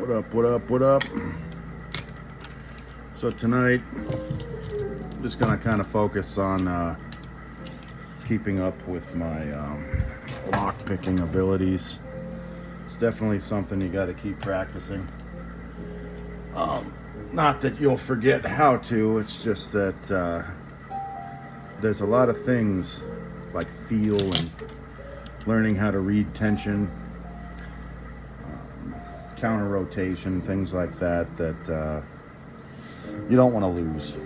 What up, what up, what up? So tonight, I'm just gonna kind of focus on keeping up with my lock picking abilities. It's definitely something you gotta keep practicing. Not that you'll forget how to, it's just that there's a lot of things like feel and learning how to read tension, counter rotation, things like that that you don't want to lose.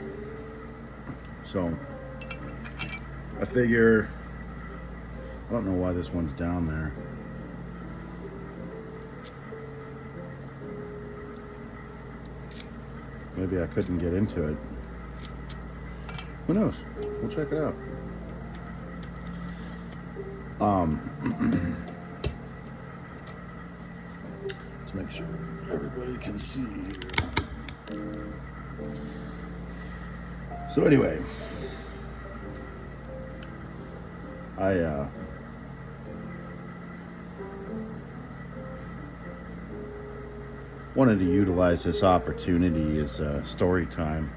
So I figure, I don't know why this one's down there. Maybe I couldn't get into it. Who knows? We'll check it out. Let's make sure everybody can see here. So anyway, I wanted to utilize this opportunity as story time.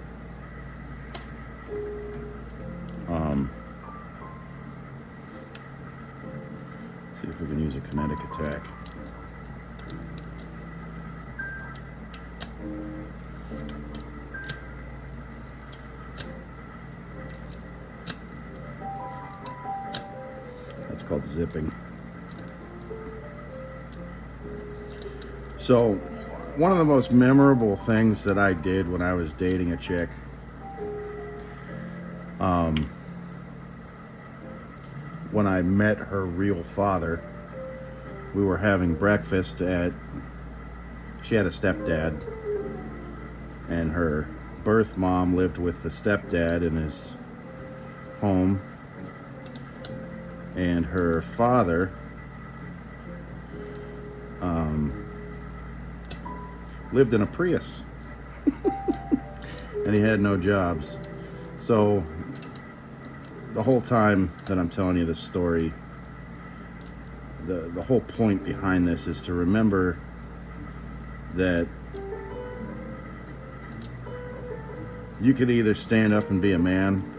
See if we can use a kinetic attack. That's called zipping. So, one of the most memorable things that I did when I was dating a chick, when I met her real father, we were having breakfast she had a stepdad, and her birth mom lived with the stepdad in his home, and her father lived in a Prius and he had no jobs. So the whole time that I'm telling you this story, the whole point behind this is to remember that you could either stand up and be a man,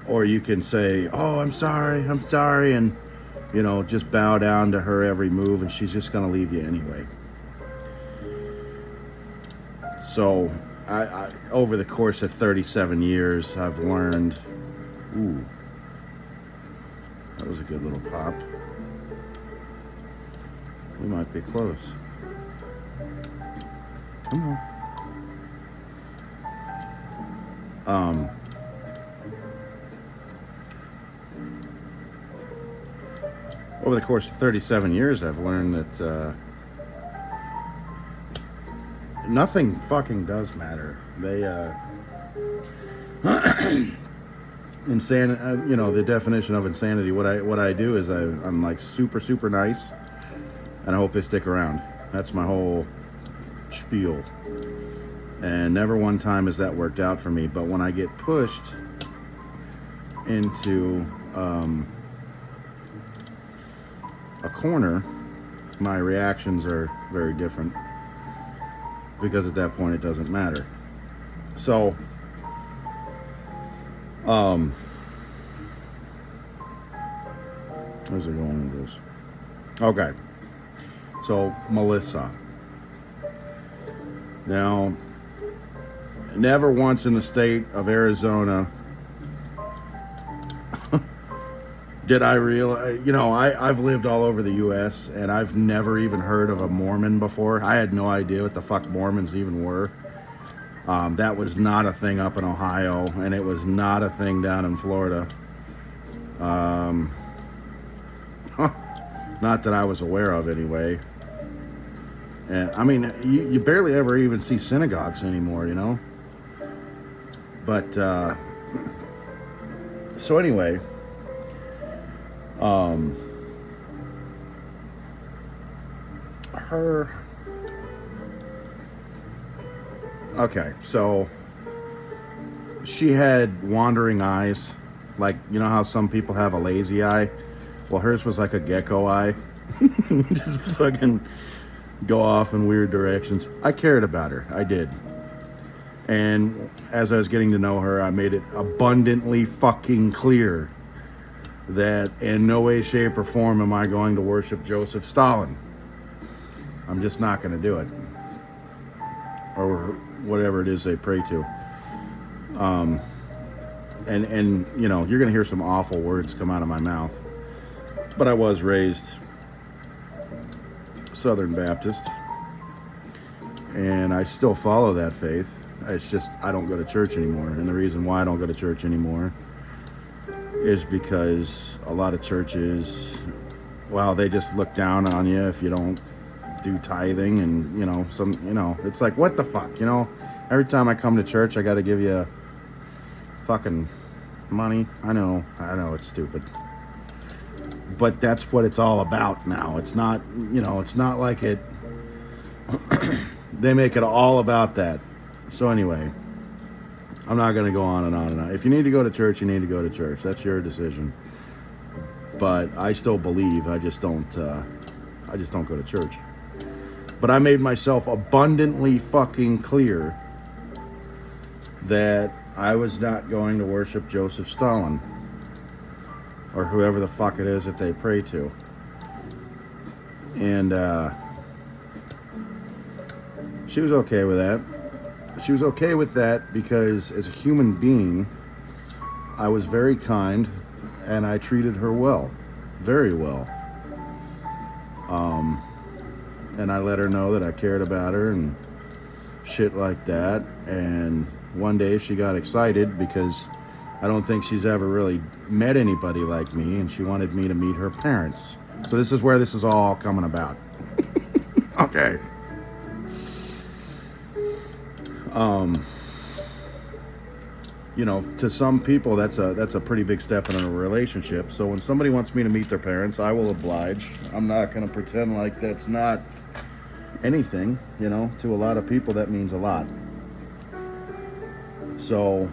or you can say, oh, I'm sorry, and, just bow down to her every move, and she's just going to leave you anyway. So, I over the course of 37 years, I've learned, ooh, that was a good little pop. We might be close. Come on. Over the course of 37 years, I've learned that nothing fucking does matter. They, insanity, the definition of insanity, what I do is I'm like super, super nice, and I hope they stick around. That's my whole spiel. And never one time has that worked out for me, but when I get pushed into a corner, my reactions are very different, because at that point it doesn't matter. So where's it going with this? Okay, so Melissa. Now, never once in the state of Arizona did I realize, I've lived all over the U.S. and I've never even heard of a Mormon before. I had no idea what the fuck Mormons even were. That was not a thing up in Ohio, and it was not a thing down in Florida. Not that I was aware of, anyway. And I mean, you barely ever even see synagogues anymore, But so anyway. Okay, so she had wandering eyes, like, how some people have a lazy eye? Well, hers was like a gecko eye. Just fucking go off in weird directions. I cared about her. I did. And as I was getting to know her, I made it abundantly fucking clear that in no way, shape, or form am I going to worship Joseph Stalin. I'm just not going to do it. Or whatever it is they pray to. And you know, you're going to hear some awful words come out of my mouth. But I was raised Southern Baptist. And I still follow that faith. It's just I don't go to church anymore. And the reason why I don't go to church anymore is because a lot of churches, well, they just look down on you if you don't do tithing. And, you know, it's like, what the fuck? You know, every time I come to church, I got to give you fucking money. I know, it's stupid. But that's what it's all about now. It's not, you know, it's not like it, they make it all about that. So anyway, I'm not going to go on and on and on. If you need to go to church, you need to go to church. That's your decision. But I still believe. I just don't go to church. But I made myself abundantly fucking clear that I was not going to worship Joseph Stalin or whoever the fuck it is that they pray to. And she was okay with that. She was okay with that because as a human being, I was very kind and I treated her well, very well. And I let her know that I cared about her and shit like that. And one day she got excited because I don't think she's ever really met anybody like me, and she wanted me to meet her parents. So this is where this is all coming about. Okay. You know, to some people that's a pretty big step in a relationship. So when somebody wants me to meet their parents, I will oblige. I'm not going to pretend like that's not anything. You know, to a lot of people that means a lot. So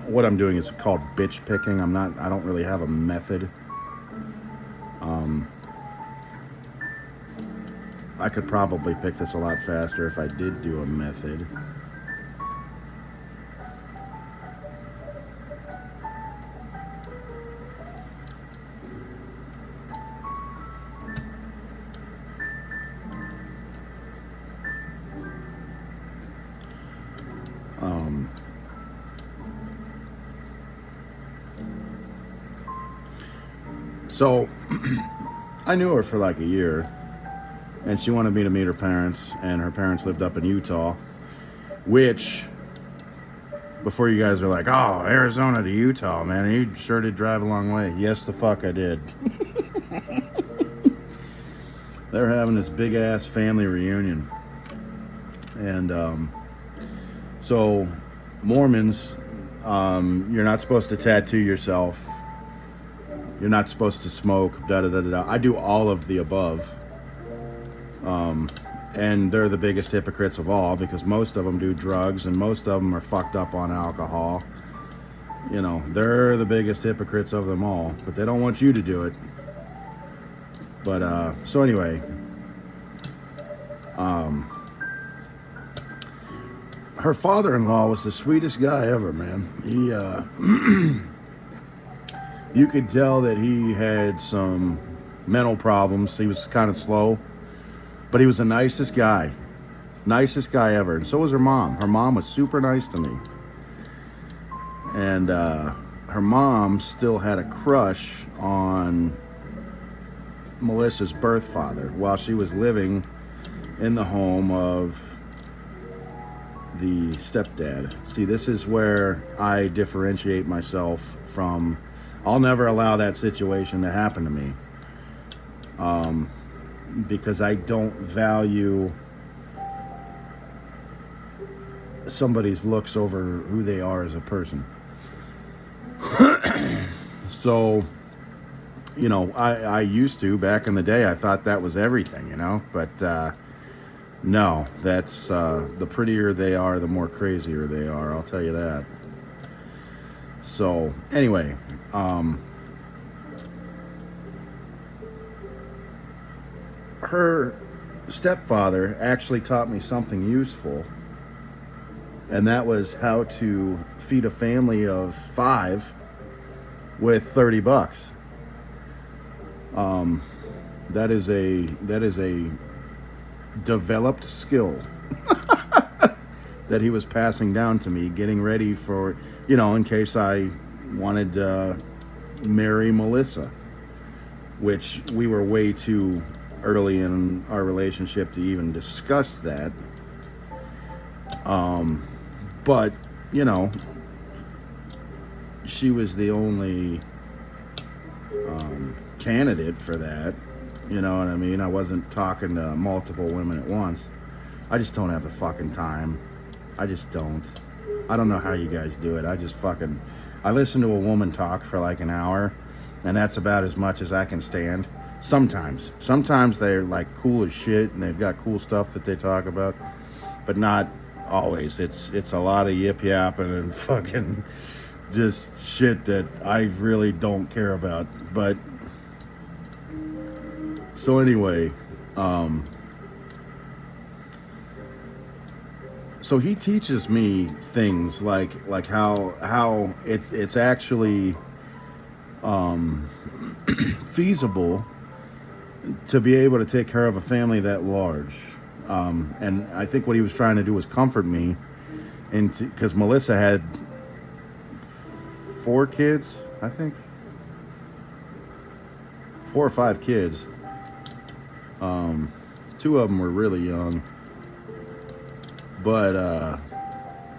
what I'm doing is called bitch picking. I don't really have a method. I could probably pick this a lot faster if I did do a method. So I knew her for like a year. And she wanted me to meet her parents, and her parents lived up in Utah, which, before you guys are like, oh, Arizona to Utah, man, you sure did drive a long way. Yes, the fuck I did. They're having this big-ass family reunion. And so Mormons, you're not supposed to tattoo yourself. You're not supposed to smoke, da-da-da-da-da. I do all of the above. And they're the biggest hypocrites of all because most of them do drugs and most of them are fucked up on alcohol. You know, they're the biggest hypocrites of them all, but they don't want you to do it. But, so anyway, her father-in-law was the sweetest guy ever, man. He, you could tell that he had some mental problems. He was kind of slow. But he was the nicest guy ever. And so was her mom. Her mom was super nice to me. And her mom still had a crush on Melissa's birth father while she was living in the home of the stepdad. See, this is where I differentiate myself from, I'll never allow that situation to happen to me. Because I don't value somebody's looks over who they are as a person. So, you know, I used to, back in the day, I thought that was everything, you know, but no, that's the prettier they are, the more crazier they are, I'll tell you that. So, anyway, her stepfather actually taught me something useful, and that was how to feed a family of 5 with $30. That is a developed skill that he was passing down to me, getting ready for, in case I wanted to marry Melissa, which we were way too early in our relationship to even discuss that. But, she was the only candidate for that. You know what I mean? I wasn't talking to multiple women at once. I just don't have the fucking time. I just don't. I don't know how you guys do it. I listen to a woman talk for like an hour, and that's about as much as I can stand. Sometimes they're like cool as shit, and they've got cool stuff that they talk about, but not always. It's a lot of yip yapping and fucking just shit that I really don't care about. But so anyway, so he teaches me things like how it's actually feasible to be able to take care of a family that large. And I think what he was trying to do was comfort me, because Melissa had 4 kids, I think. 4 or 5 kids. 2 of them were really young. But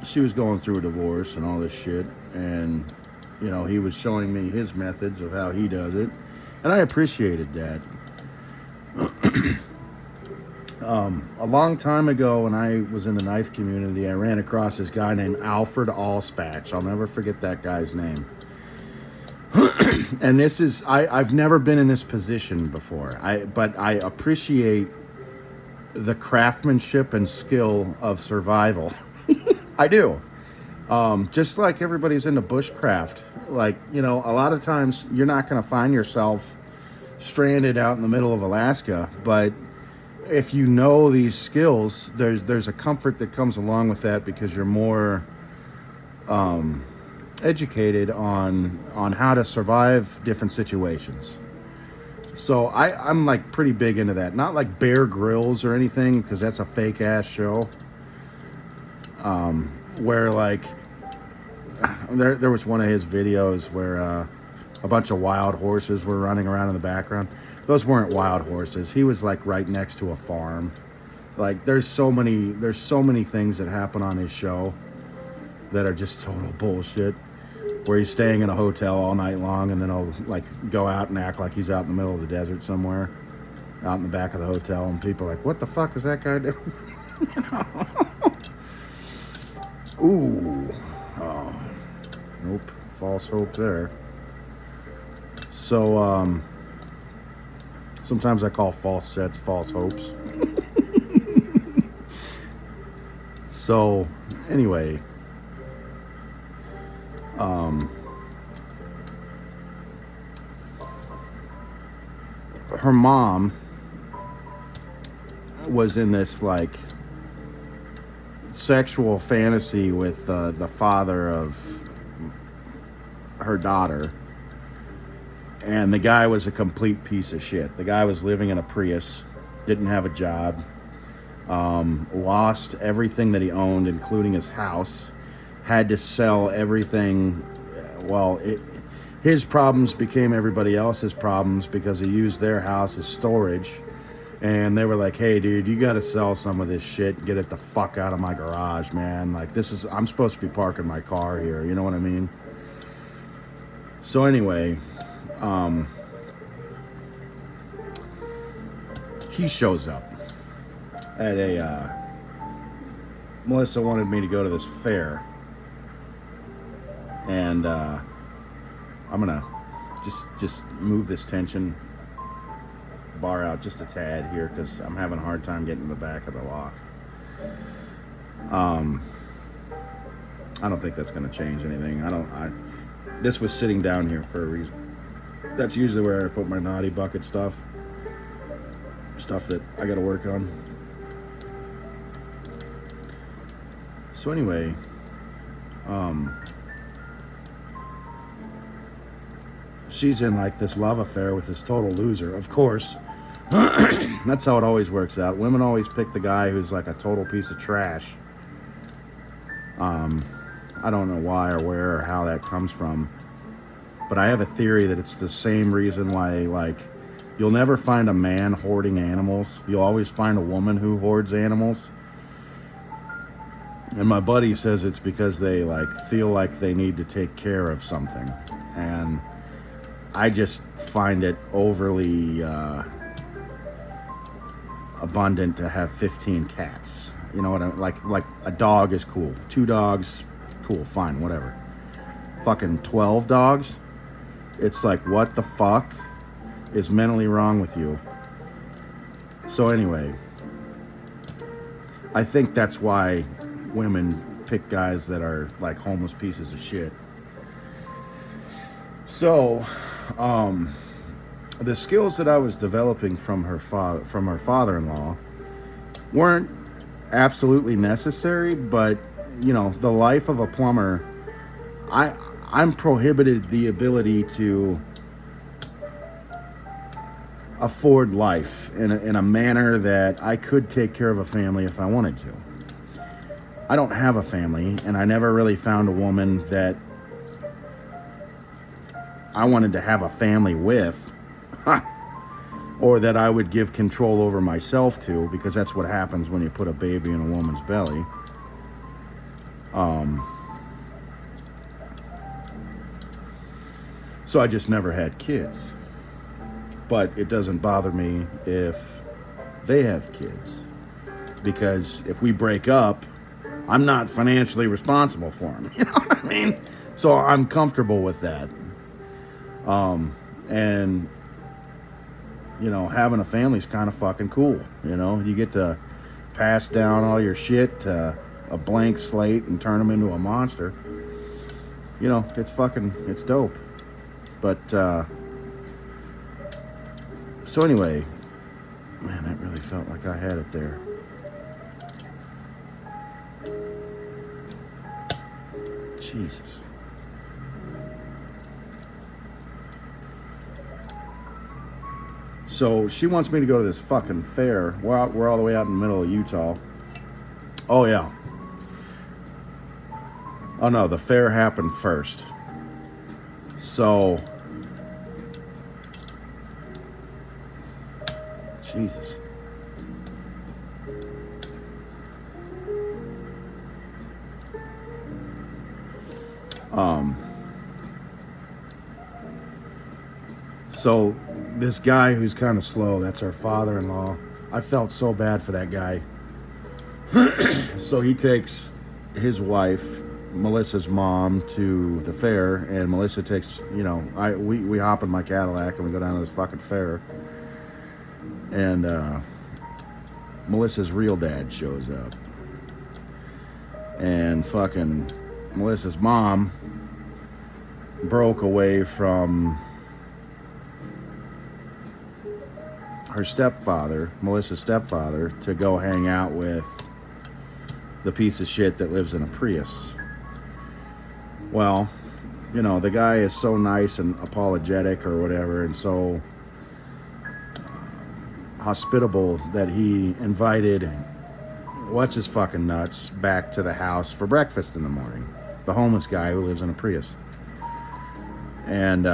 she was going through a divorce and all this shit. And, he was showing me his methods of how he does it. And I appreciated that. A long time ago, when I was in the knife community, I ran across this guy named Alfred Allspach. I'll never forget that guy's name. And I've never been in this position before. But I appreciate the craftsmanship and skill of survival. I do. Just like everybody's into bushcraft. Like, a lot of times you're not going to find yourself stranded out in the middle of Alaska, but if you know these skills, there's a comfort that comes along with that, because you're more educated on how to survive different situations. So I'm like pretty big into that. Not like Bear Grylls or anything, because that's a fake ass show. Where like there was one of his videos where a bunch of wild horses were running around in the background. Those weren't wild horses. He was like right next to a farm. Like there's so many things that happen on his show that are just total bullshit. Where he's staying in a hotel all night long, and then he'll like go out and act like he's out in the middle of the desert somewhere, out in the back of the hotel, and people are like, "What the fuck is that guy doing?" Ooh, oh, nope, false hope there. So sometimes I call false sets false hopes. So anyway. Her mom was in this like sexual fantasy with the father of her daughter, and the guy was a complete piece of shit. The guy was living in a Prius, didn't have a job, lost everything that he owned, including his house, had to sell everything. Well, his problems became everybody else's problems because he used their house as storage. And they were like, "Hey, dude, you got to sell some of this shit and get it the fuck out of my garage, man. Like, I'm supposed to be parking my car here. You know what I mean?" So anyway, he shows up at Melissa wanted me to go to this fair. And I'm gonna just move this tension bar out just a tad here, because I'm having a hard time getting in the back of the lock. I don't think that's gonna change anything. This was sitting down here for a reason. That's usually where I put my naughty bucket stuff. stuff that I got to work on. So anyway, she's in like this love affair with this total loser. Of course, that's how it always works out. Women always pick the guy who's like a total piece of trash. I don't know why or where or how that comes from, but I have a theory that it's the same reason why, like, you'll never find a man hoarding animals. You'll always find a woman who hoards animals. And my buddy says it's because they like feel like they need to take care of something. And I just find it overly abundant to have 15 cats. You know what I mean? Like a dog is cool. 2 dogs, cool, fine, whatever. Fucking 12 dogs? It's like, what the fuck is mentally wrong with you? So anyway, I think that's why women pick guys that are like homeless pieces of shit. So, the skills that I was developing from her father-in-law weren't absolutely necessary, but you know, the life of a plumber, I'm prohibited the ability to afford life in a manner that I could take care of a family if I wanted to. I don't have a family, and I never really found a woman that I wanted to have a family with, or that I would give control over myself to, because that's what happens when you put a baby in a woman's belly. So I just never had kids. But it doesn't bother me if they have kids, because if we break up, I'm not financially responsible for them. You know what I mean? So I'm comfortable with that. And you know, having a family's kind of fucking cool. You know, you get to pass down all your shit to a blank slate and turn them into a monster. You know, it's dope. But, so anyway, man, that really felt like I had it there. Jesus. So she wants me to go to this fucking fair. We're all the way out in the middle of Utah. Oh, yeah. Oh, no, the fair happened first. So, Jesus. So this guy who's kind of slow, that's our father-in-law. I felt so bad for that guy. So he takes his wife, Melissa's mom, to the fair, and Melissa takes, you know, we hop in my Cadillac and we go down to this fucking fair. And Melissa's real dad shows up. And fucking Melissa's mom broke away from her stepfather, Melissa's stepfather, to go hang out with the piece of shit that lives in a Prius. Well, you know, the guy is so nice and apologetic or whatever, and so hospitable that he invited what's his fucking nuts back to the house for breakfast in the morning. The homeless guy who lives in a Prius. And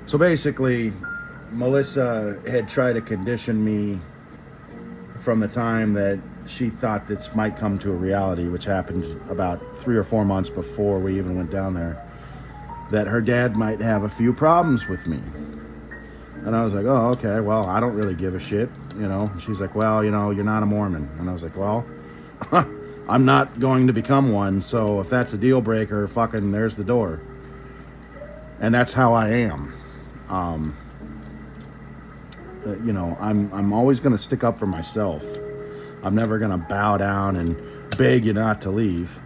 so basically, Melissa had tried to condition me from the time that she thought this might come to a reality, which happened about 3 or 4 months before we even went down there, that her dad might have a few problems with me. And I was like, oh, okay, well, I don't really give a shit, you know. And she's like, well, you know, you're not a Mormon. And I was like, well, I'm not going to become one, so if that's a deal breaker, fucking there's the door. And that's how I am. You know, I'm always going to stick up for myself. I'm never going to bow down and beg you not to leave.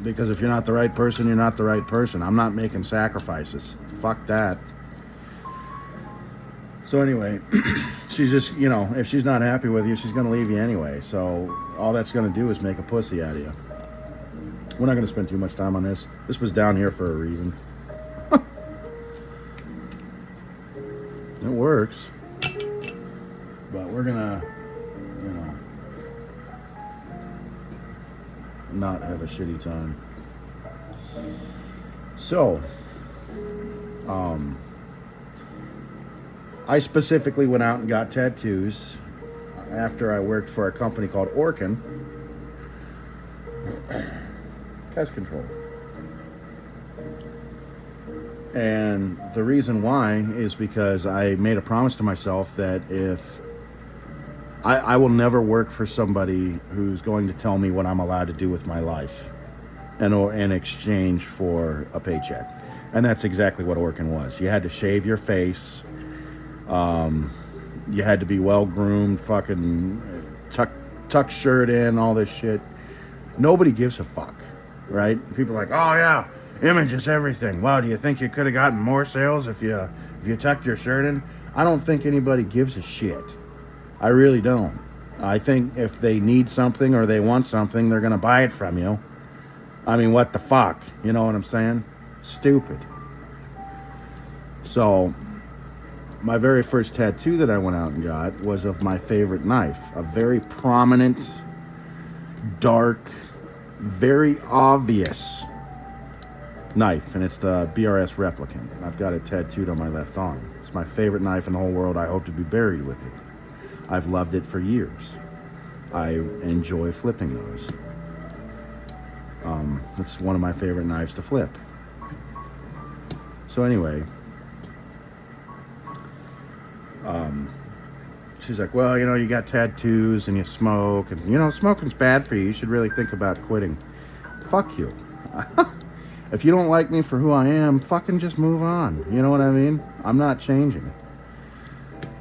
Because if you're not the right person, you're not the right person. I'm not making sacrifices. Fuck that. So anyway, she's just, you know, if she's not happy with you, she's going to leave you anyway. So all that's going to do is make a pussy out of you. We're not going to spend too much time on this. This was down here for a reason. It works. But we're going to, you know, not have a shitty time. So, I specifically went out and got tattoos after I worked for a company called Orkin Pest Control. And the reason why is because I made a promise to myself that if I will never work for somebody who's going to tell me what I'm allowed to do with my life or in exchange for a paycheck. And that's exactly what Orkin was. You had to shave your face. You had to be well groomed, fucking tuck shirt in, all this shit. Nobody gives a fuck, right? People are like, oh yeah, image is everything. Wow, do you think you could have gotten more sales if you tucked your shirt in? I don't think anybody gives a shit. I really don't. I think if they need something or they want something, they're gonna buy it from you. I mean, what the fuck? You know what I'm saying? Stupid. So, my very first tattoo that I went out and got was of my favorite knife. A very prominent, dark, very obvious knife. And it's the BRS Replicant. I've got it tattooed on my left arm. It's my favorite knife in the whole world. I hope to be buried with it. I've loved it for years. I enjoy flipping those. It's one of my favorite knives to flip. So anyway, she's like, well, you know, you got tattoos and you smoke, and, you know, smoking's bad for you. You should really think about quitting. Fuck you. If you don't like me for who I am, fucking just move on. You know what I mean? I'm not changing.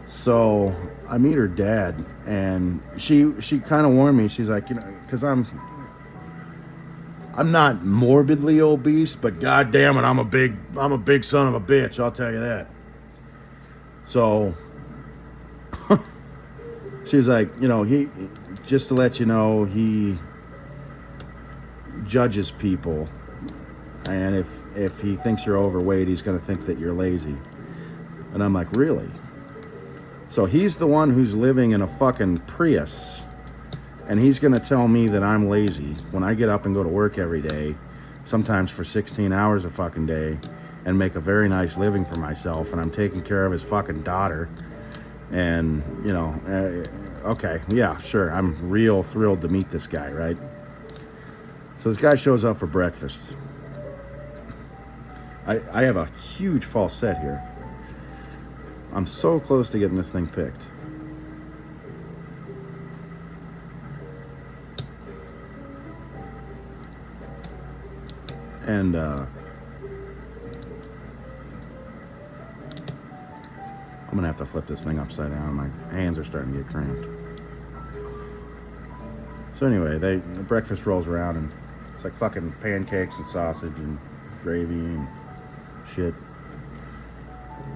So I meet her dad, and she kind of warned me. She's like, you know, because I'm not morbidly obese, but goddamn it, I'm a big son of a bitch. I'll tell you that. So she's like, you know, he, just to let you know, he judges people, and if he thinks you're overweight, he's going to think that you're lazy. And I'm like, really? So he's the one who's living in a fucking Prius, and he's going to tell me that I'm lazy when I get up and go to work every day, sometimes for 16 hours a fucking day, and make a very nice living for myself, and I'm taking care of his fucking daughter. And, you know, okay, yeah, sure, I'm real thrilled to meet this guy, right? So this guy shows up for breakfast. I have a huge false set here. I'm so close to getting this thing picked. And I'm gonna have to flip this thing upside down. My hands are starting to get cramped. So anyway, the breakfast rolls around, and it's like fucking pancakes and sausage and gravy and shit.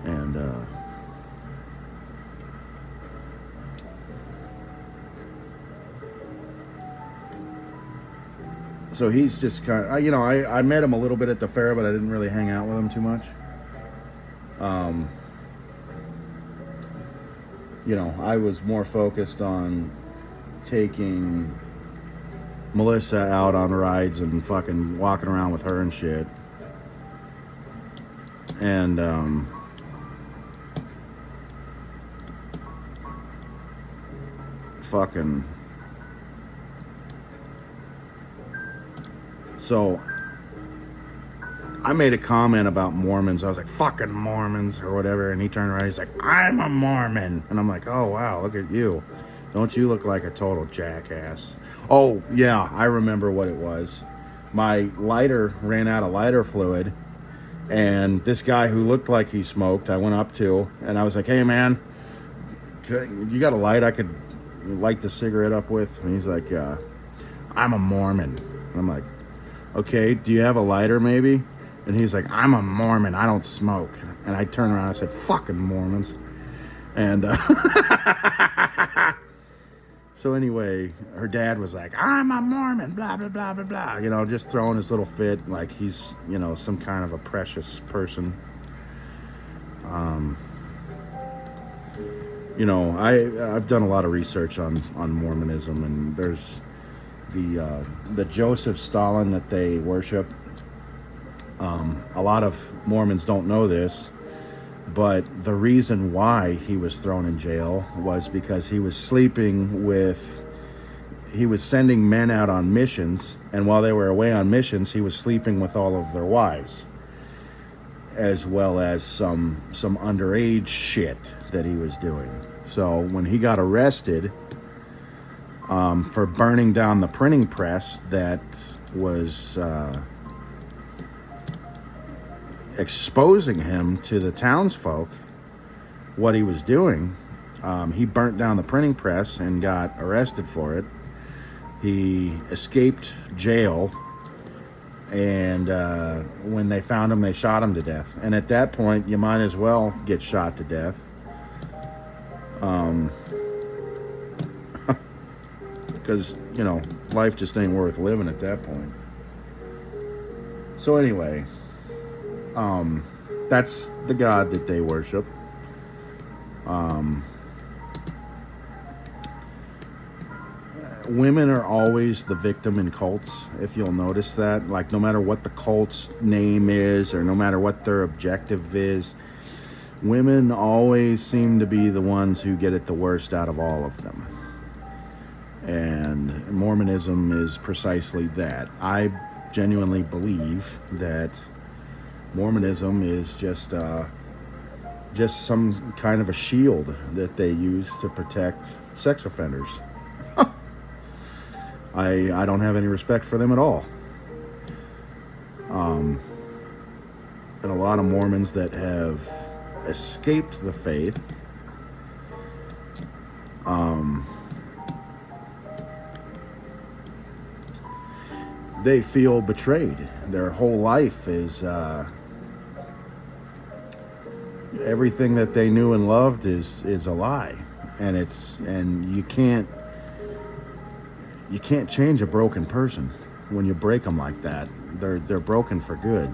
And so he's just kind of, you know, I met him a little bit at the fair, but I didn't really hang out with him too much. You know, I was more focused on taking Melissa out on rides and fucking walking around with her and shit. And fucking, so I made a comment about Mormons. I was like, fucking Mormons or whatever. And he turned around, he's like, I'm a Mormon. And I'm like, oh wow, look at you. Don't you look like a total jackass? Oh yeah, I remember what it was. My lighter ran out of lighter fluid, and this guy who looked like he smoked, I went up to, and I was like, hey man, you got a light I could light the cigarette up with? And he's like, I'm a Mormon. And I'm like, Okay, do you have a lighter maybe? And he's like, I'm a Mormon, I don't smoke. And I turned around and I said, fucking Mormons. And so anyway, her dad was like, I'm a Mormon, blah, blah, blah, blah, blah. You know, just throwing his little fit like he's, you know, some kind of a precious person. You know, I've done a lot of research on Mormonism, and there's the Joseph Stalin that they worship. A lot of Mormons don't know this, but the reason why he was thrown in jail was because he was sending men out on missions, and while they were away on missions, he was sleeping with all of their wives, as well as some underage shit that he was doing. So when he got arrested for burning down the printing press that was exposing him to the townsfolk, what he was doing, he burnt down the printing press and got arrested for it. He escaped jail, and when they found him, they shot him to death. And at that point, you might as well get shot to death. Because, you know, life just ain't worth living at that point. So anyway, that's the God that they worship. Women are always the victim in cults, if you'll notice that. Like, no matter what the cult's name is, or no matter what their objective is, women always seem to be the ones who get it the worst out of all of them. And Mormonism is precisely that. I genuinely believe that Mormonism is just some kind of a shield that they use to protect sex offenders. I don't have any respect for them at all. And a lot of Mormons that have escaped the faith, they feel betrayed. Their whole life is everything that they knew and loved is a lie, and you can't change a broken person. When you break them like that, they're broken for good.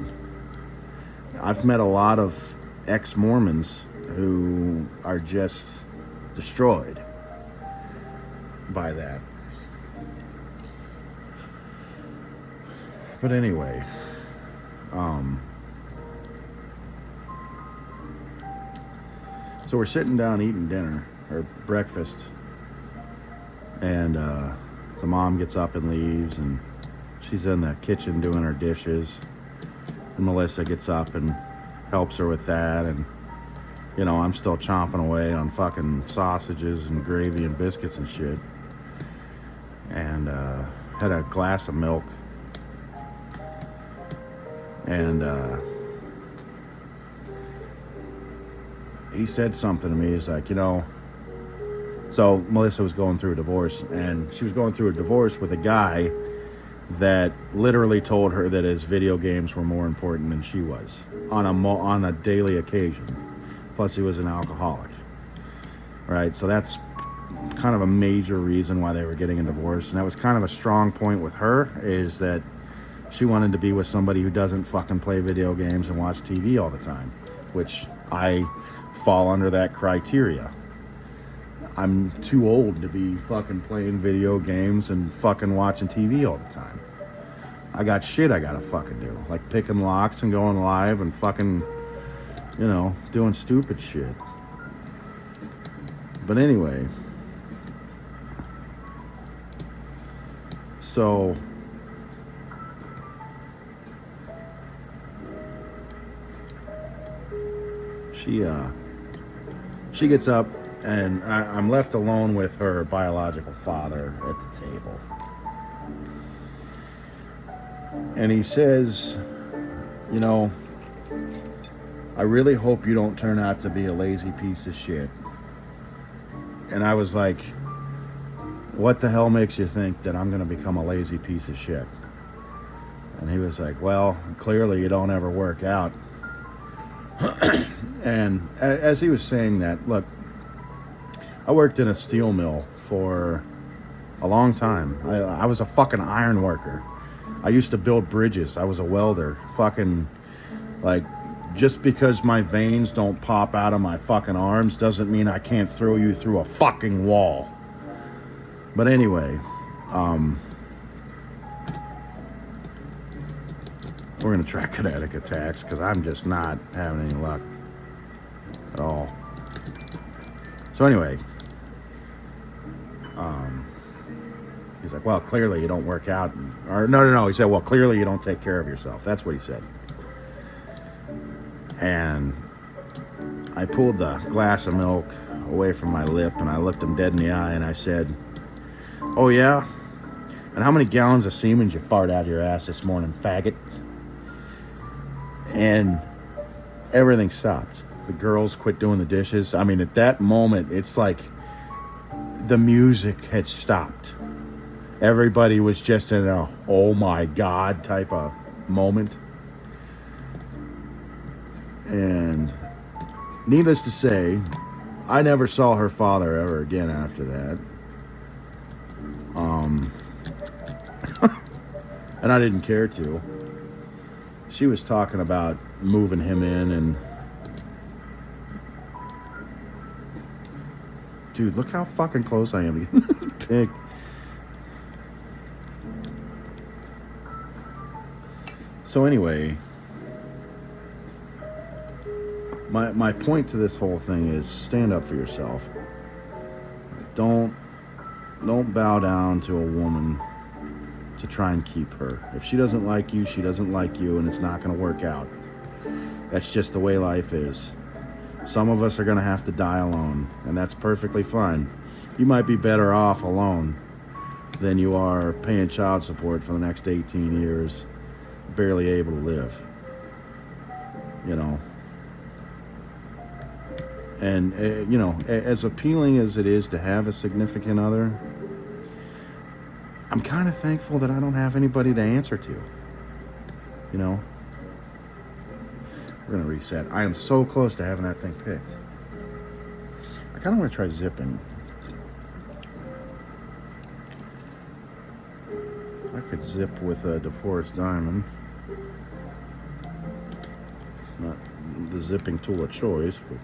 I've met a lot of ex-Mormons who are just destroyed by that. But anyway, so we're sitting down eating dinner or breakfast, and the mom gets up and leaves, and she's in the kitchen doing her dishes, and Melissa gets up and helps her with that, and you know, I'm still chomping away on fucking sausages and gravy and biscuits and shit, and had a glass of milk. And he said something to me. He's like, you know, so Melissa was going through a divorce, and she was going through a divorce with a guy that literally told her that his video games were more important than she was on a daily occasion. Plus, he was an alcoholic, right? So that's kind of a major reason why they were getting a divorce, and that was kind of a strong point with her, is that she wanted to be with somebody who doesn't fucking play video games and watch TV all the time, which I fall under that criteria. I'm too old to be fucking playing video games and fucking watching TV all the time. I got shit I gotta fucking do, like picking locks and going live and fucking, you know, doing stupid shit. But anyway, so she gets up, and I'm left alone with her biological father at the table. And he says, you know, I really hope you don't turn out to be a lazy piece of shit. And I was like, what the hell makes you think that I'm going to become a lazy piece of shit? And he was like, well, clearly you don't ever work out. And as he was saying that, look, I worked in a steel mill for a long time. I was a fucking iron worker. I used to build bridges. I was a welder. Fucking, like, just because my veins don't pop out of my fucking arms doesn't mean I can't throw you through a fucking wall. But anyway, we're going to try Connecticut tax because I'm just not having any luck at all. So anyway, he's like, well, clearly you don't work out. Or no. He said, well, clearly you don't take care of yourself. That's what he said. And I pulled the glass of milk away from my lip and I looked him dead in the eye and I said, oh yeah? And how many gallons of semen did you fart out of your ass this morning, faggot? And everything stopped. The girls quit doing the dishes. I mean, at that moment, it's like the music had stopped. Everybody was just in a, oh my God type of moment. And needless to say, I never saw her father ever again after that. And I didn't care to. She was talking about moving him in and... Dude, look how fucking close I am to getting the pig. So anyway... My point to this whole thing is stand up for yourself. Don't bow down to a woman to try and keep her. If she doesn't like you, she doesn't like you, and it's not going to work out. That's just the way life is. Some of us are going to have to die alone, and that's perfectly fine. You might be better off alone than you are paying child support for the next 18 years, barely able to live. You know. And, you know, as appealing as it is to have a significant other, I'm kind of thankful that I don't have anybody to answer to. You know? We're going to reset. I am so close to having that thing picked. I kind of want to try zipping. I could zip with a DeForest Diamond. Not the zipping tool of choice, but...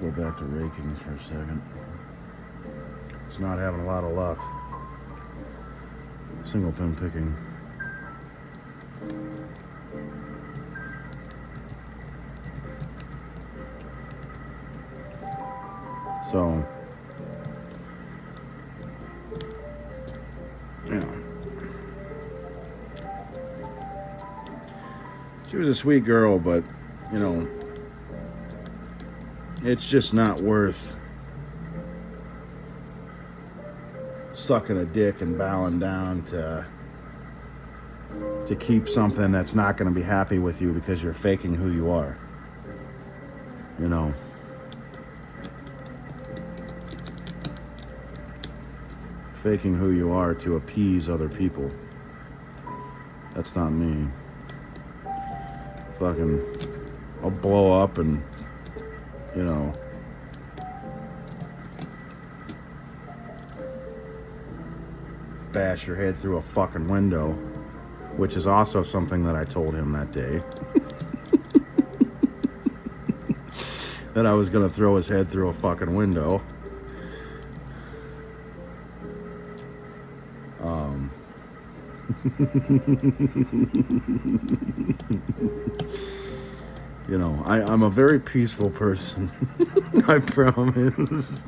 Go back to raking for a second. It's not having a lot of luck. Single pin picking. So, yeah. She was a sweet girl, but, you know, it's just not worth sucking a dick and bowing down to keep something that's not going to be happy with you because you're faking who you are. You know. Faking who you are to appease other people. That's not me. Fucking, I'll blow up and, you know, bash your head through a fucking window, which is also something that I told him that day. That I was gonna throw his head through a fucking window. You know, I'm a very peaceful person. I promise.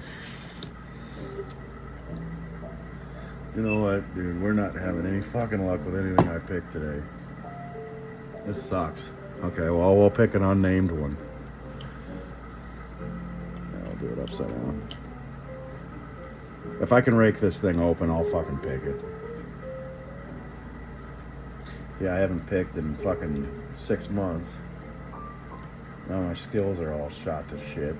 You know what, dude? We're not having any fucking luck with anything I picked today. This sucks. Okay, well, we'll pick an unnamed one. Yeah, I'll do it upside down. If I can rake this thing open, I'll fucking pick it. See, I haven't picked in fucking 6 months. Now my skills are all shot to shit.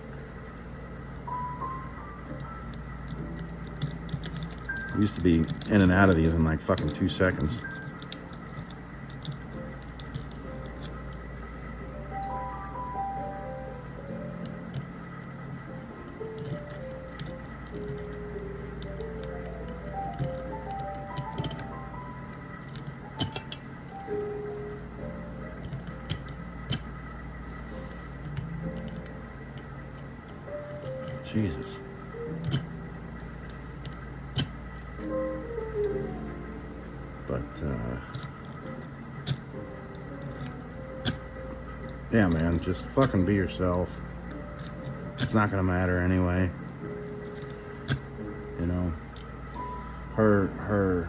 I used to be in and out of these in like fucking 2 seconds. Jesus. But, yeah, man, just fucking be yourself. It's not gonna matter anyway. You know, her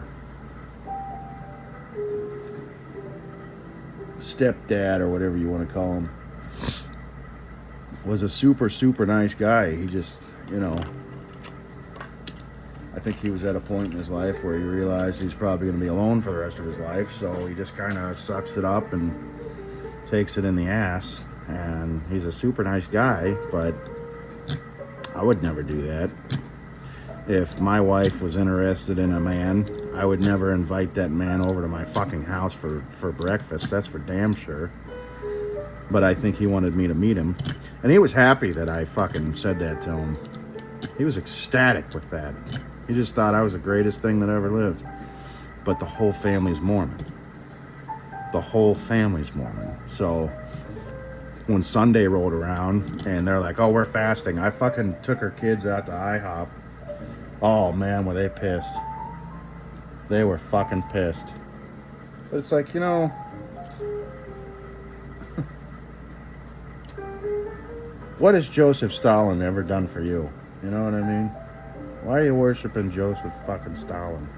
stepdad, or whatever you want to call him, was a super nice guy. He just, you know, I think he was at a point in his life where he realized he's probably going to be alone for the rest of his life, so he just kind of sucks it up and takes it in the ass. And he's a super nice guy, but I would never do that. If my wife was interested in a man, I would never invite that man over to my fucking house for breakfast. That's for damn sure. But I think he wanted me to meet him. And he was happy that I fucking said that to him. He was ecstatic with that. He just thought I was the greatest thing that ever lived. But the whole family's Mormon. The whole family's Mormon. So when Sunday rolled around and they're like, oh, we're fasting, I fucking took her kids out to IHOP. Oh, man, were they pissed. They were fucking pissed. But it's like, you know, what has Joseph Stalin ever done for you? You know what I mean? Why are you worshiping Joseph fucking Stalin?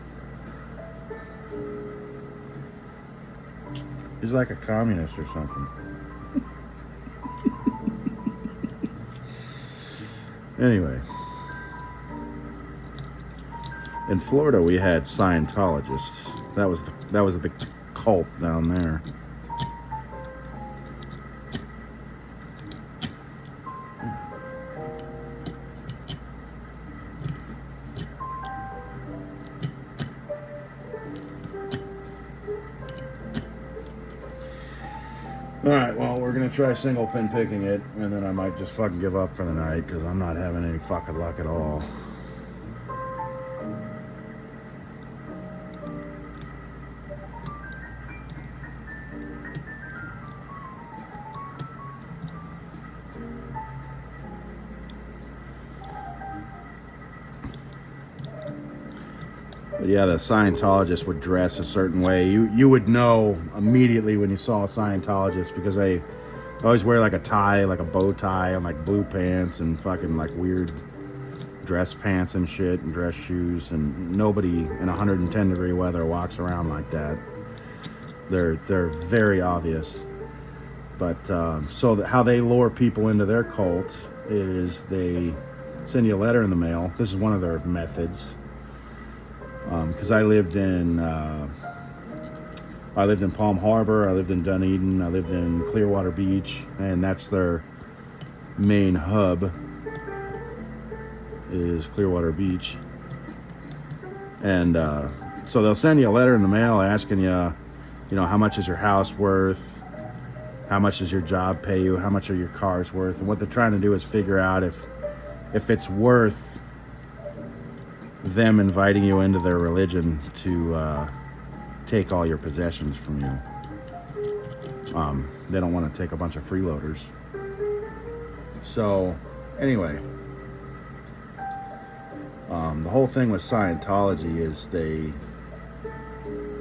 He's like a communist or something. Anyway. In Florida, we had Scientologists. That was a big cult down there. Alright, well, we're going to try single pin picking it, and then I might just fucking give up for the night, because I'm not having any fucking luck at all. But yeah, the Scientologists would dress a certain way. You would know immediately when you saw a Scientologist, because they always wear like a tie, like a bow tie, and like blue pants and fucking like weird dress pants and shit and dress shoes. And nobody in 110-degree weather walks around like that. They're very obvious. But so how they lure people into their cult is they send you a letter in the mail. This is one of their methods. Because I lived in Palm Harbor, I lived in Dunedin, I lived in Clearwater Beach, and that's their main hub, is Clearwater Beach. And so they'll send you a letter in the mail asking you, you know, how much is your house worth, how much does your job pay you, how much are your cars worth, and what they're trying to do is figure out if it's worth them inviting you into their religion to take all your possessions from you. They don't want to take a bunch of freeloaders. So, anyway, the whole thing with Scientology is they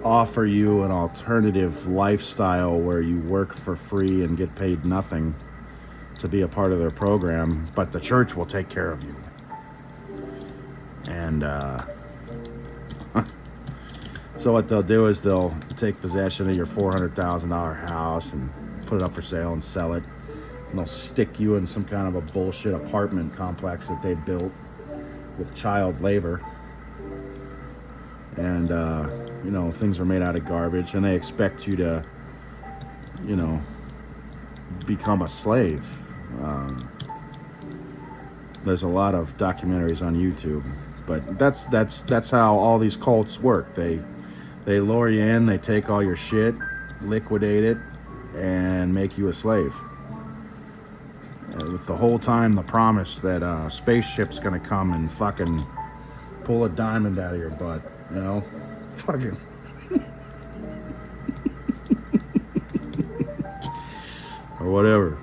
offer you an alternative lifestyle where you work for free and get paid nothing to be a part of their program, but the church will take care of you. And so what they'll do is they'll take possession of your $400,000 house and put it up for sale and sell it. And they'll stick you in some kind of a bullshit apartment complex that they built with child labor. And, you know, things are made out of garbage, and they expect you to, you know, become a slave. There's a lot of documentaries on YouTube, but that's how all these cults work. They lure you in, they take all your shit, liquidate it, and make you a slave. With the whole time the promise that a spaceship's gonna come and fucking pull a diamond out of your butt, you know? Fucking. Or whatever.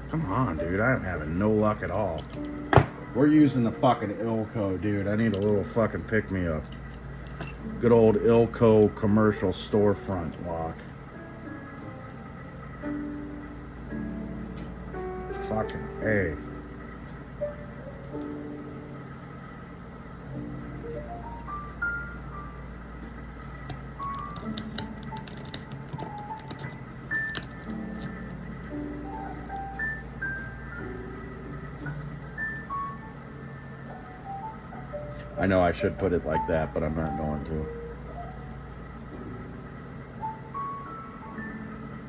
Come on, dude. I'm having no luck at all. We're using the fucking Ilco, dude. I need a little fucking pick-me-up. Good old Ilco commercial storefront lock. Fucking A. I know I should put it like that, but I'm not going to.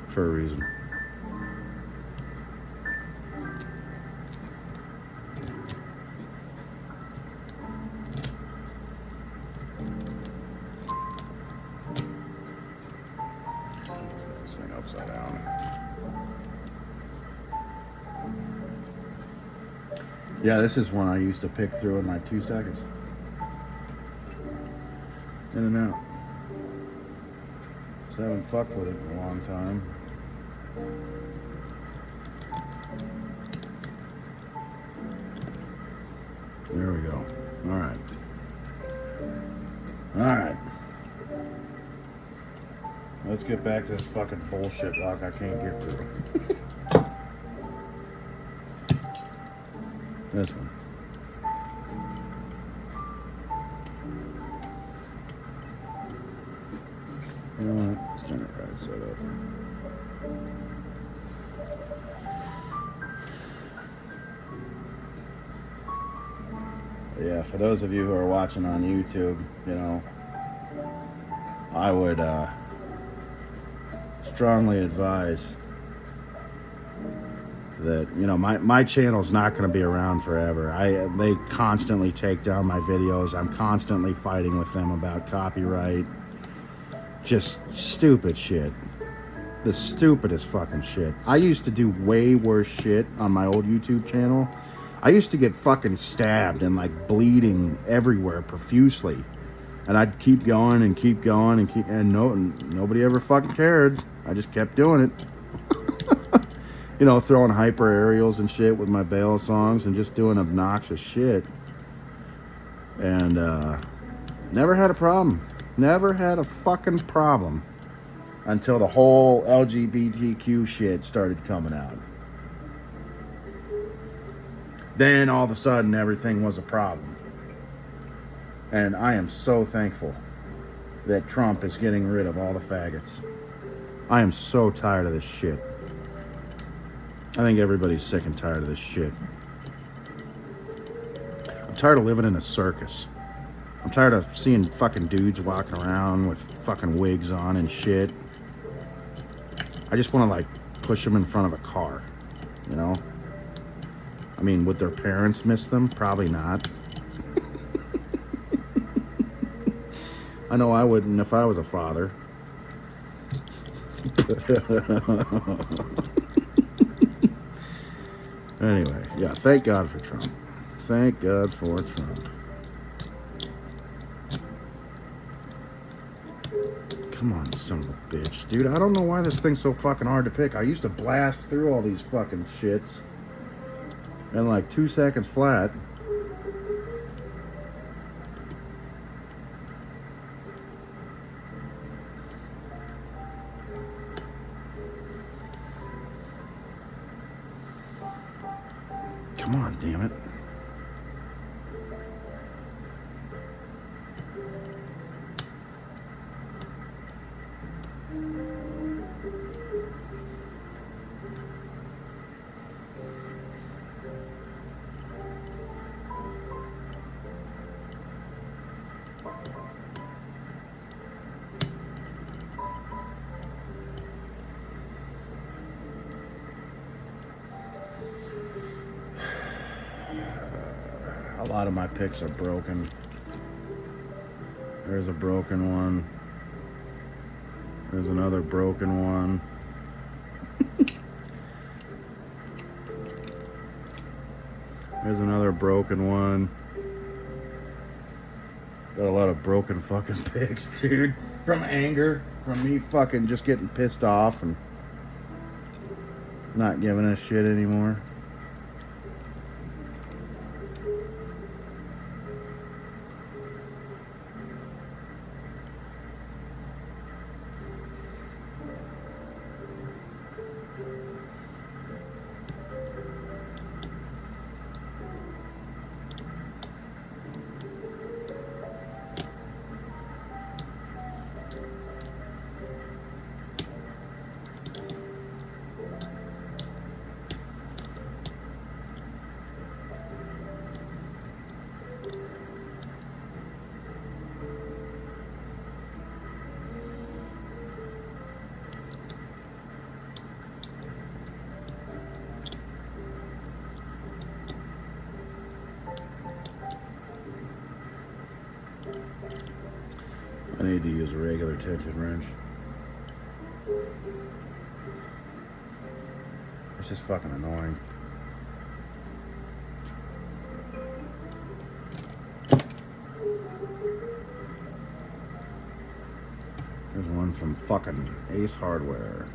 For a reason. This thing upside down. Yeah, this is one I used to pick through in like 2 seconds. In and out. So I haven't fucked with it in a long time. There we go. Alright. Alright. Let's get back to this fucking bullshit lock I can't get through. This one. You know what? Let's turn it right side up. Yeah, for those of you who are watching on YouTube, you know, I would strongly advise that, you know, my channel's not going to be around forever. They constantly take down my videos. I'm constantly fighting with them about copyright. Just stupid shit. The stupidest fucking shit. I used to do way worse shit on my old YouTube channel. I used to get fucking stabbed and like bleeding everywhere profusely. And I'd keep going and keep going and nobody ever fucking cared. I just kept doing it. You know, throwing hyper aerials and shit with my Bale songs and just doing obnoxious shit. And never had a problem. Never had a fucking problem until the whole LGBTQ shit started coming out. Then all of a sudden everything was a problem. And I am so thankful that Trump is getting rid of all the faggots. I am so tired of this shit. I think everybody's sick and tired of this shit. I'm tired of living in a circus. I'm tired of seeing fucking dudes walking around with fucking wigs on and shit. I just want to like push them in front of a car, you know? I mean, would their parents miss them? Probably not. I know I wouldn't if I was a father. Anyway, yeah, thank God for Trump. Thank God for Trump. Come on, you son of a bitch. Dude, I don't know why this thing's so fucking hard to pick. I used to blast through all these fucking shits in like 2 seconds flat. Come on, damn it. lot of my picks are broken. There's a broken one. There's another broken one. There's another broken one. Got a lot of broken fucking picks, dude. From anger. From me fucking just getting pissed off and not giving a shit anymore. I need to use a regular tension wrench. It's just fucking annoying. There's one from fucking Ace Hardware.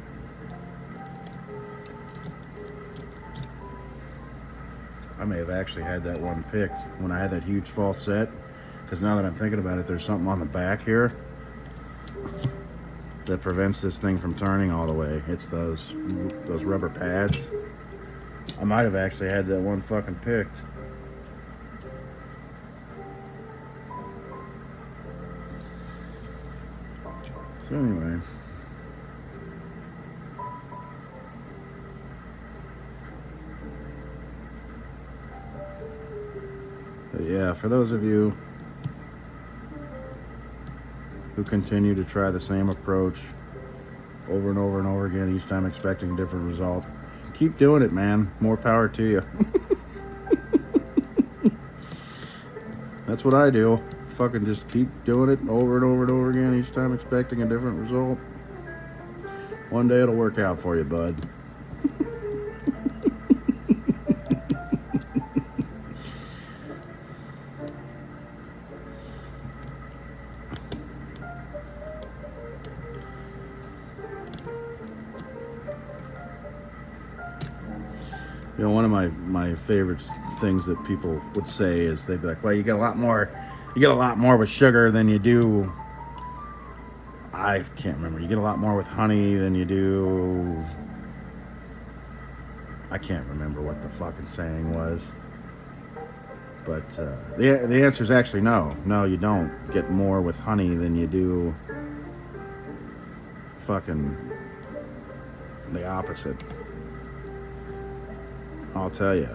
I may have actually had that one picked when I had that huge false set. Because now that I'm thinking about it, there's something on the back here that prevents this thing from turning all the way. It's those rubber pads. I might have actually had that one fucking picked. So anyway. But yeah, for those of you who continue to try the same approach over and over and over again, each time expecting a different result, keep doing it, man. More power to you. That's what I do. Fucking just keep doing it over and over and over again, each time expecting a different result. One day it'll work out for you, bud. You know, one of my favorite things that people would say is they'd be like, well, you get a lot more with sugar than you do. I can't remember. You get a lot more with honey than you do. I can't remember what the fucking saying was. But the answer is actually no. No, you don't get more with honey than you do fucking the opposite. I'll tell you.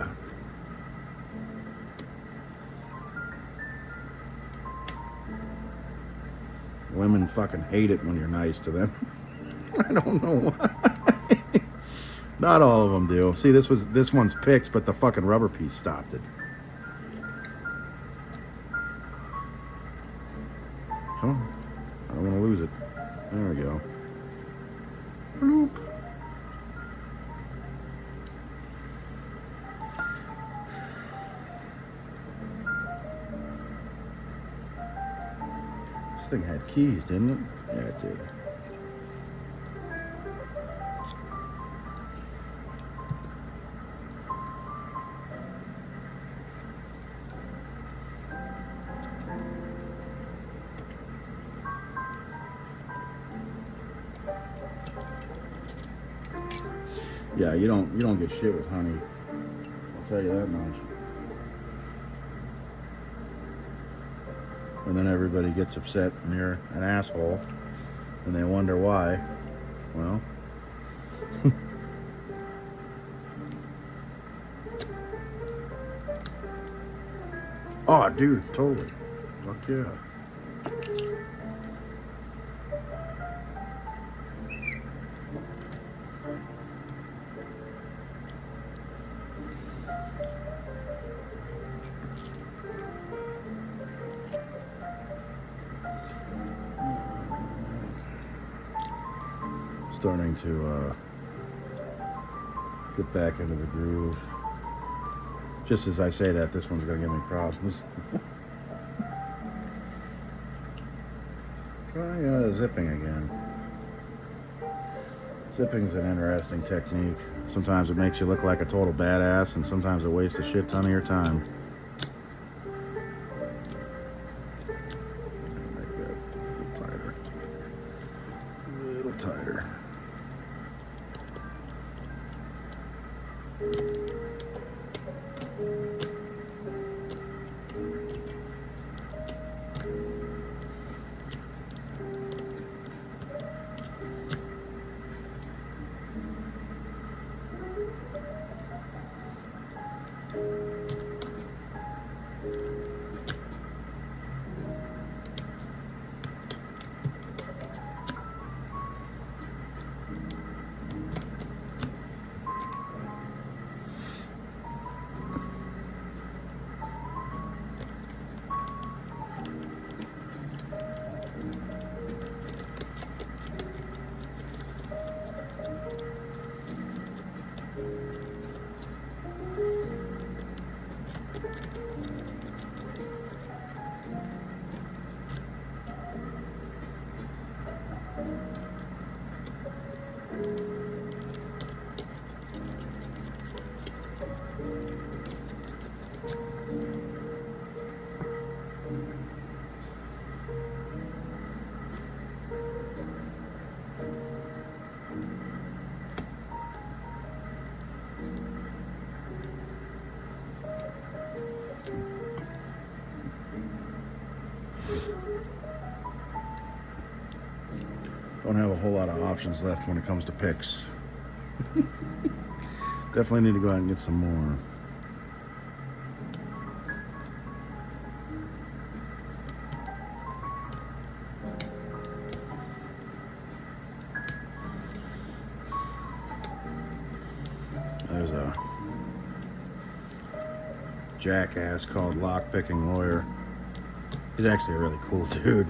Women fucking hate it when you're nice to them. I don't know why. Not all of them do. See, this one's picked, but the fucking rubber piece stopped it. Come on. I don't want to lose it. There we go. Bloop. This thing had keys, didn't it? Yeah, it did. Yeah, you don't get shit with honey. I'll tell you that much. And then everybody gets upset and you're an asshole and they wonder why. Well, oh, dude, totally. Fuck yeah. Starting to get back into the groove. Just as I say that, this one's going to give me problems. Try zipping again. Zipping's an interesting technique. Sometimes it makes you look like a total badass, and sometimes it wastes a shit ton of your time. Make that a little tighter. A little tighter. Don't have a whole lot of options left when it comes to picks. Definitely need to go out and get some more. There's a jackass called Lockpicking Lawyer. He's actually a really cool dude.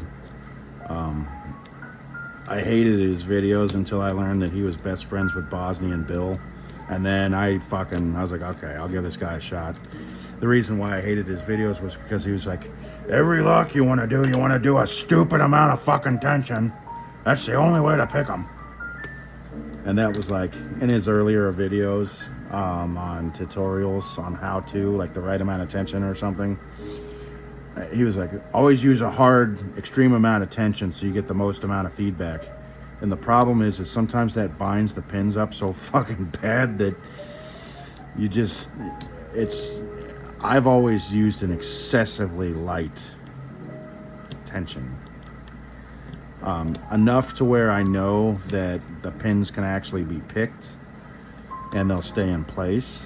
I hated his videos until I learned that he was best friends with Bosnian Bill. And then I was like, okay, I'll give this guy a shot. The reason why I hated his videos was because he was like, every lock you want to do a stupid amount of fucking tension. That's the only way to pick them. And that was like in his earlier videos on tutorials on how to, like the right amount of tension or something. He was like, always use a hard, extreme amount of tension so you get the most amount of feedback. And the problem is sometimes that binds the pins up so fucking bad that you just, I've always used an excessively light tension. Enough to where I know that the pins can actually be picked and they'll stay in place,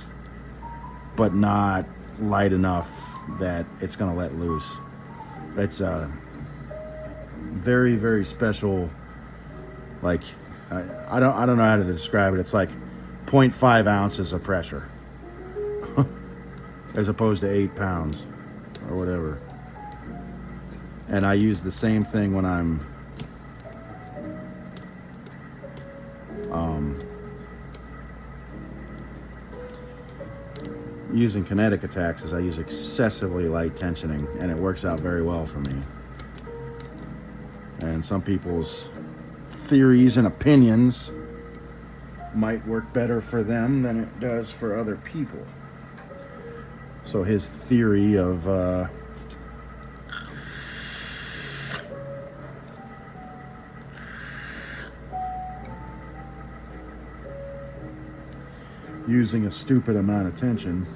but not light enough that it's going to let loose. It's a very, very special, like, I don't know how to describe it. It's like 0.5 ounces of pressure as opposed to 8 pounds or whatever. And I use the same thing when I'm using kinetic attacks, as I use excessively light tensioning, and it works out very well for me. And some people's theories and opinions might work better for them than it does for other people. So his theory of using a stupid amount of tension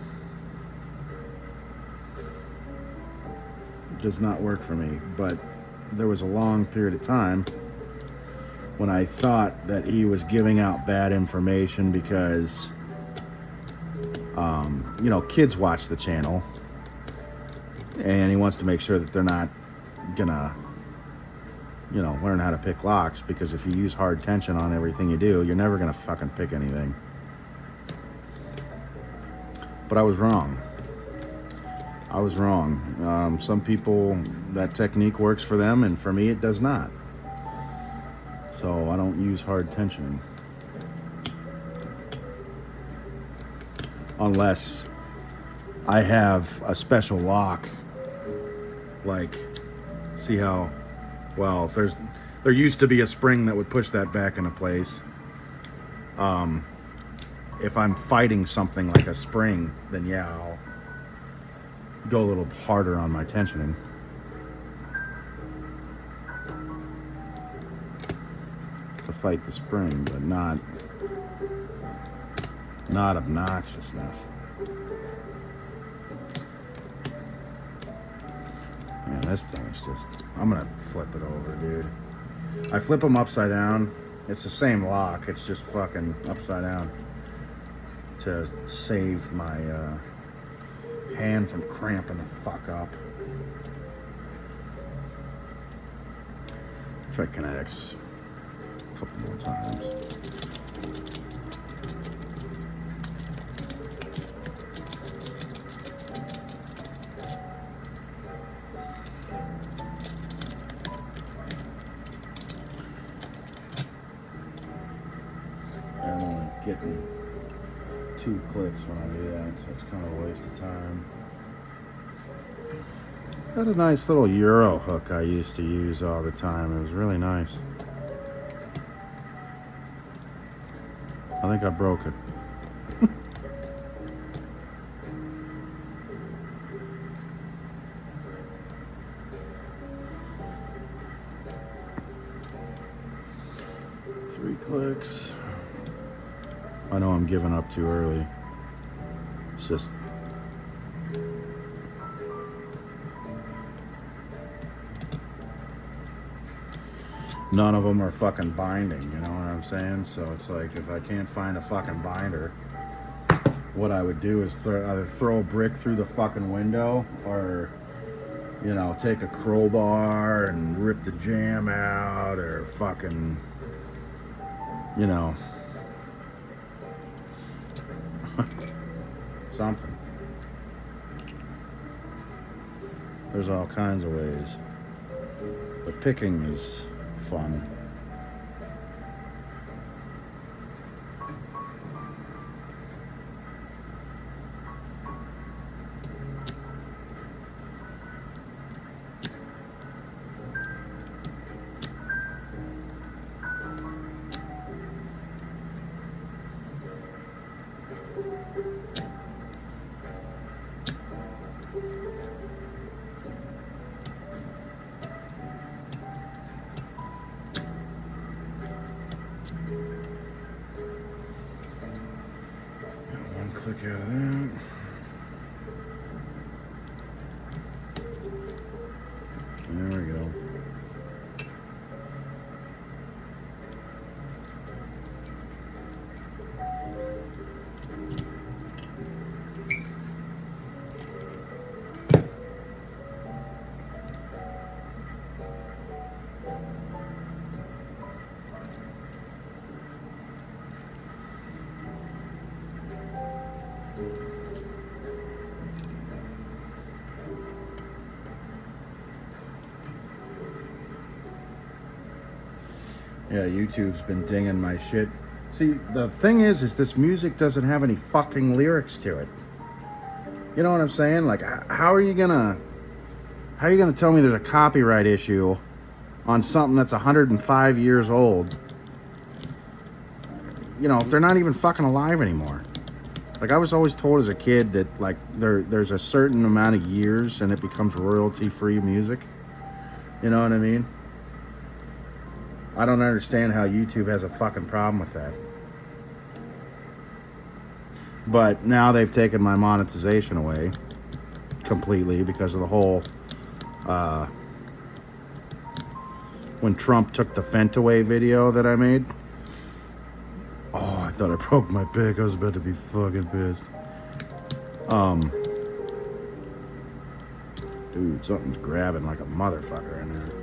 does not work for me. But there was a long period of time when I thought that he was giving out bad information because kids watch the channel and he wants to make sure that they're not gonna learn how to pick locks, because if you use hard tension on everything you do, you're never gonna fucking pick anything. But I was wrong. Some people, that technique works for them, and for me it does not. So So I don't use hard tensioning. Unless I have a special lock. Like, see how, well, there used to be a spring that would push that back into place. If I'm fighting something like a spring, then yeah, I'll go a little harder on my tensioning. To fight the spring, but not obnoxiousness. Man, this thing is just, I'm gonna flip it over, dude. I flip them upside down. It's the same lock, it's just fucking upside down to save my hand from cramping the fuck up. Try Kinetics a couple more times. I'm only getting 2 clicks when I do that, so it's kind of a waste of time. Got a nice little Euro hook I used to use all the time. It was really nice. I think I broke it. Three clicks. I know I'm giving up too early. It's just none of them are fucking binding, you know what I'm saying? So it's like, if I can't find a fucking binder, what I would do is either throw a brick through the fucking window, or, you know, take a crowbar and rip the jamb out, or fucking, you know, something. There's all kinds of ways. But picking is fun. Click out of that. There we go. Yeah, YouTube's been dinging my shit. See, the thing is this music doesn't have any fucking lyrics to it. You know what I'm saying? Like, how are you gonna tell me there's a copyright issue on something that's 105 years old? You know, if they're not even fucking alive anymore. Like, I was always told as a kid that, like, there's a certain amount of years and it becomes royalty-free music. You know what I mean? I don't understand how YouTube has a fucking problem with that. But now they've taken my monetization away completely because of the whole, when Trump took the Fentaway video that I made. Oh, I thought I broke my pick. I was about to be fucking pissed. Dude, something's grabbing like a motherfucker in there.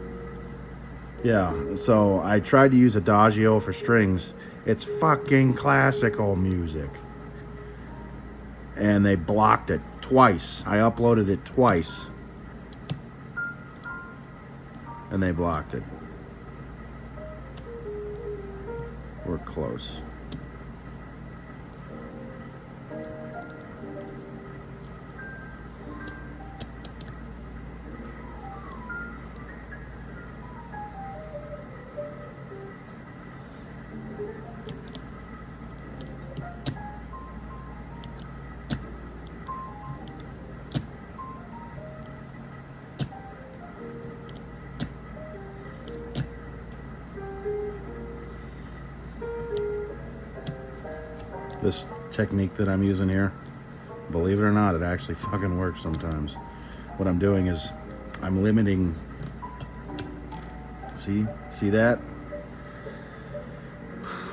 Yeah, so I tried to use Adagio for strings. It's fucking classical music. And they blocked it twice. I uploaded it twice. And they blocked it. We're close. This technique that I'm using here, believe it or not, it actually fucking works sometimes. What I'm doing is I'm limiting. See that?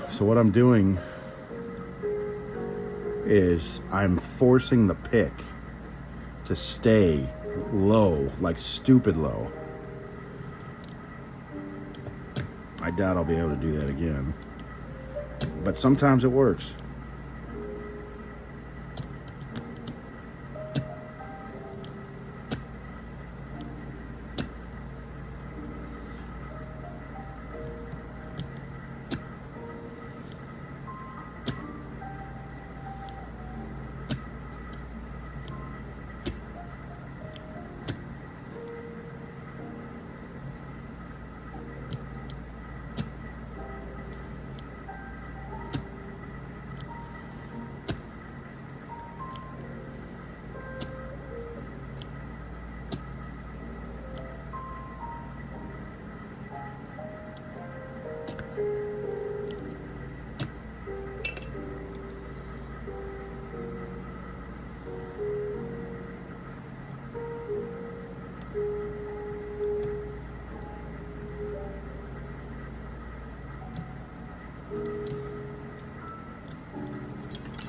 So what I'm doing is I'm forcing the pick to stay low, like stupid low. I doubt I'll be able to do that again, but sometimes it works.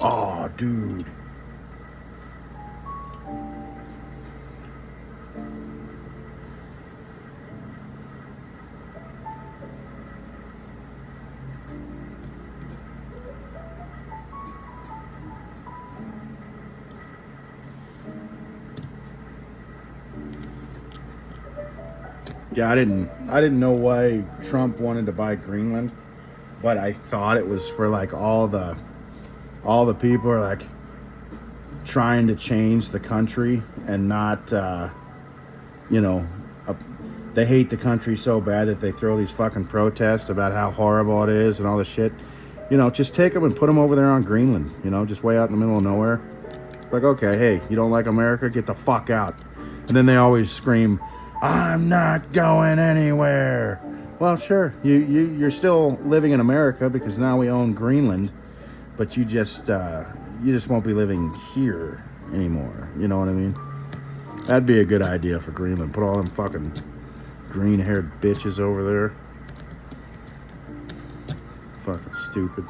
Oh, dude. Yeah, I didn't know why Trump wanted to buy Greenland, but I thought it was for like all the people are like trying to change the country and not they hate the country so bad that they throw these fucking protests about how horrible it is and all this shit. Just take them and put them over there on Greenland, just way out in the middle of nowhere. Like, okay, hey, you don't like America? Get the fuck out. And then they always scream, I'm not going anywhere. Well, sure, you're still living in America because now we own Greenland, but you just won't be living here anymore. You know what I mean? That'd be a good idea for Greenland. Put all them fucking green-haired bitches over there. Fucking stupid.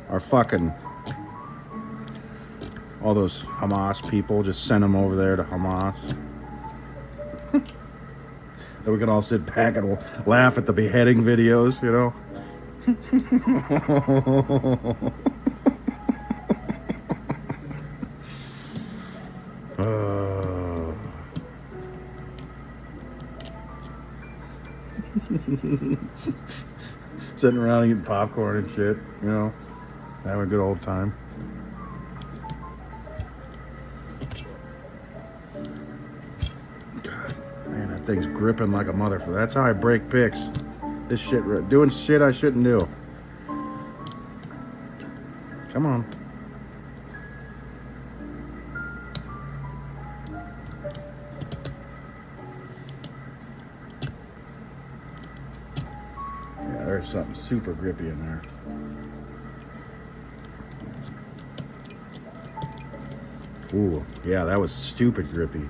Our fucking all those Hamas people, just send them over there to Hamas. Then we can all sit back and laugh at the beheading videos, Sitting around eating popcorn and shit, having a good old time. God, man, that thing's gripping like a motherfucker. That's how I break picks. This shit, doing shit I shouldn't do. Come on. Yeah, there's something super grippy in there. Ooh, yeah, that was stupid grippy.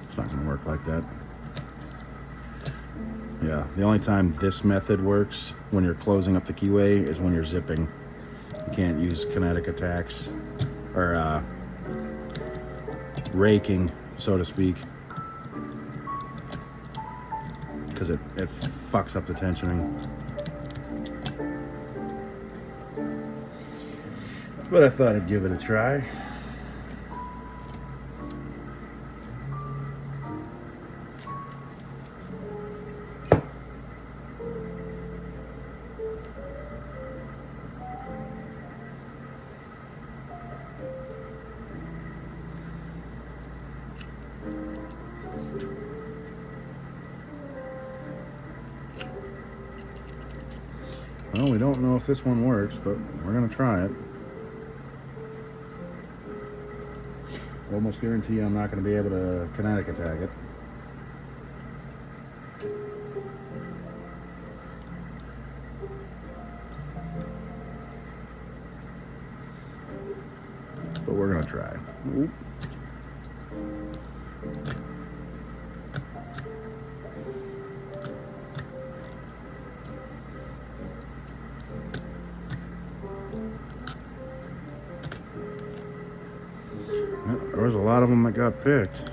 It's not going to work like that. Yeah, the only time this method works when you're closing up the keyway is when you're zipping. You can't use kinetic attacks or raking, so to speak, because it fucks up the tensioning. But I thought I'd give it a try. Well, we don't know if this one works, but we're gonna try it. Almost guarantee I'm not gonna be able to kinetic attack it. But we're gonna try. Oop. There was a lot of them that got picked.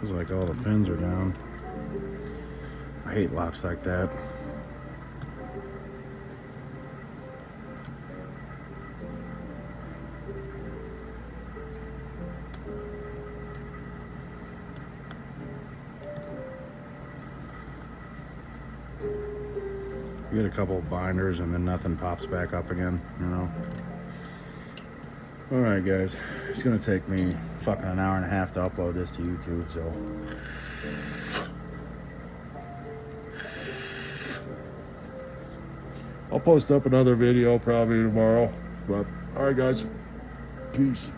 Feels like all the pins are down. I hate locks like that. You get a couple of binders and then nothing pops back up again, you know? Alright guys, it's gonna take me fucking an hour and a half to upload this to YouTube, so I'll post up another video probably tomorrow. But alright guys, peace.